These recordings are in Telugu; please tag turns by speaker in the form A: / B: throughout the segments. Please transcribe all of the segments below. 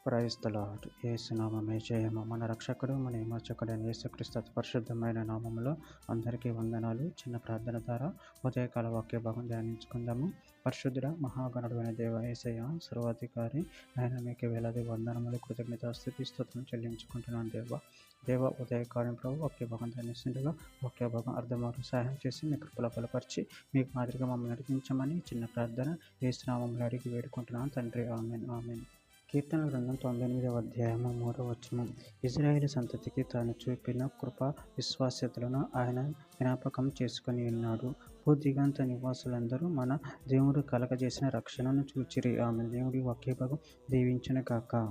A: Praise the lord. యేసు నామమే జయము. మన రక్షకుడు మన విమోచకుడైన యేసుక్రీస్తు అతి పరిశుద్ధమైన నామములో అందరికీ వందనాలు. చిన్న ప్రార్థన ద్వారా ఉదయకాల వాక్య భాగం ధ్యానించుకుందాము. పరిశుద్ధుడ మహాగణుడైన దేవ యేసయ్య సర్వాధికారి, ఆయన మీకు వేలాది వందనములు, కృతజ్ఞతాస్తుతి స్తుతులను చెల్లించుకుంటున్నాను దేవ ఉదయకాలం ప్రభు వాక్య భాగం ధ్యానిస్తుండగా వాక్య భాగం అర్థమవుతూ సహాయం చేసి మీ కృపలో బలపరిచి మీకు మాదిరిగా మమ్మల్ని నడిపించమని చిన్న ప్రార్థన యేసు నామములో అడిగి వేడుకుంటున్నాను తండ్రి. ఆమేన్ ఆమేన్. కీర్తన గ్రంథం 98వ అధ్యాయము 3వ వచనం. ఇజ్రాయేలు సంతతికి తాను చూపిన కృప విశ్వాస్యతలను ఆయన జ్ఞాపకం చేసుకొని ఉన్నాడు. భూదిగంత నివాసులందరూ మన దేవుడు కలగజేసిన రక్షణను చూచిరి. ఆమె దేవుడి వాక్య భాగం దీవించును గాక.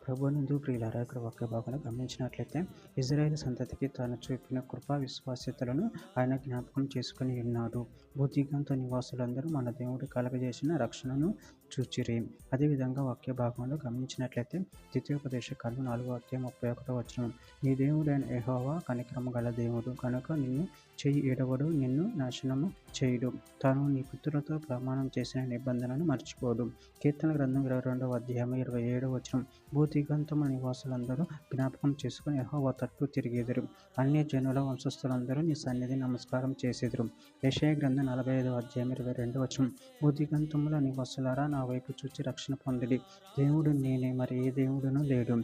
A: ప్రభునందు ప్రియులారా, ఇక్కడ వాక్య భాగంలో గమనించినట్లయితే ఇజ్రాయేల్ సంతతికి తాను చూపిన కృపా విశ్వాస్యతలను ఆయన జ్ఞాపకం చేసుకుని ఉన్నాడు. భూదిగంత నివాసులందరూ మన దేవుడు కలగజేసిన రక్షణను చూచిరి. అదేవిధంగా వాక్య భాగంలో గమనించినట్లయితే ద్వితీయోపదేశ కాండం 4వ అధ్యాయం 31వ వచనం. నీ దేవుడైన యెహోవా కనికరము గల దేవుడు కనుక నిన్ను చెయ్యి ఎడవడు, నిన్ను నాశనము చేయుడు. తాను నీ పితరులతో ప్రమాణం చేసిన నిబంధనను మర్చిపోడు. కీర్తన గ్రంథం 22వ అధ్యాయం 27వ వచనం. భూదిగంతముల నివాసులందరూ జ్ఞాపకం చేసుకుని యెహోవా తట్టు తిరిగెదరు. అన్య జనుల వంశస్థులందరూ నీ సన్నిధి నమస్కారం చేసెదరు. యెషయా గ్రంథం 45వ అధ్యాయం 22వ వచనం. భూదిగంతముల నివాసులారా, నా వైపు చూచి రక్షణ పొందిడి. దేవుడు నేనే, మరి ఏ దేవుడును లేడు.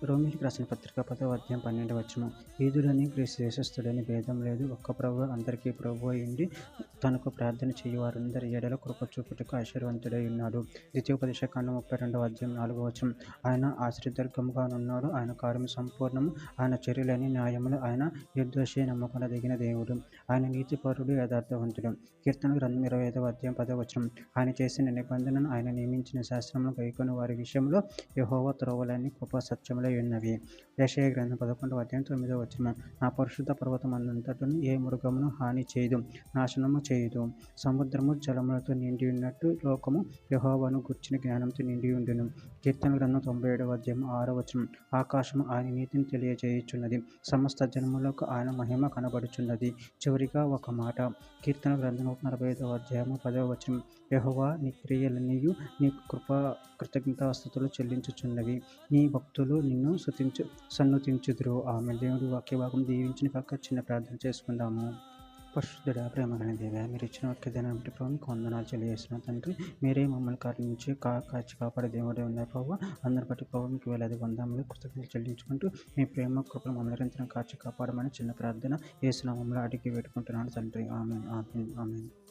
A: రోమీయులకు రాసిన పత్రిక 10వ అధ్యాయం 12వ వచనం. యూదుడని గ్రీసు దేశస్థుడని భేదం లేదు, ఒక్క ప్రభువు అందరికీ ప్రభువు అయ్యుండి తనకు ప్రార్థన చేయు వారందరి ఎడల కృప చూపుటకు ఐశ్వర్యవంతుడై ఉన్నాడు. ద్వితీయోపదేశ కాండం 32వ అధ్యాయం 4వ వచనం. ఆయన ఆశ్రయదుర్గముగానున్నాడు, ఆయన కార్యము సంపూర్ణము, ఆయన చర్యలని న్యాయములు, ఆయన నిర్దోషి నమ్మకదగిన దేవుడు, ఆయన నీతిపరుడు యథార్థవంతుడు. కీర్తన గ్రంథం 25వ అధ్యాయం 10వ వచనం. ఆయన చేసిన నిబంధనను, ఆయన నియమించిన శాస్త్రములను గైకొని వారి విషయంలో యెహోవా త్రోవలన్నీ కృపా సత్యములై ఉన్నవి. యెషయా గ్రంథం 11వ అధ్యాయం 9వ వచనం. నా పరిశుద్ధ పర్వతమందంతటను ఏ మృగమును హాని చేయదు, నాశనము చేయదు. సముద్రము జలములతో నిండి ఉన్నట్టు లోకము యెహోవాను గూర్చిన జ్ఞానంతో నిండి ఉండును. కీర్తన గ్రంథం 97వ అధ్యాయం 6వ వచనం. ఆకాశము ఆయన నీతిని తెలియజేయుచున్నది, సమస్త జనములకు ఆయన మహిమ కనబడుచున్నది. చివరిగా ఒక మాట. కీర్తన గ్రంథం 45వ అధ్యాయము 10వ వచనం. యెహోవా నీ క్రియలన్నీయు నీ కృతజ్ఞతాస్తుతులు చెల్లించుచున్నవి, నీ భక్తులు నిన్ను సన్నుతించుదురు. ఆమె దేవుడి వాక్య భాగం దీవించిన కాక. చిన్న ప్రార్థన చేసుకుందాము. పరిశుద్ధుడా, ప్రేమగల దేవా, మీరు ఇచ్చిన వాక్యదానం బట్టి ప్రభు మీకు వందనాలు తెలియజేస్తున్నాను తండ్రి. మీరే మమ్మల్ని కాటి నుంచి కాచి కాపాడే దేవుడే ఉన్నారు ప్రభు. అందరి బట్టి ప్రభు మీకు వేలాది వందనములు, కృతజ్ఞతలు చెల్లించుకుంటూ మీ ప్రేమ కృపను మమ్మల్ని కాచి కాపాడమని చిన్న ప్రార్థన యేసు నామములో అడిగి పెట్టుకుంటున్నాను తండ్రి. ఆమేన్ ఆమేన్ ఆమేన్.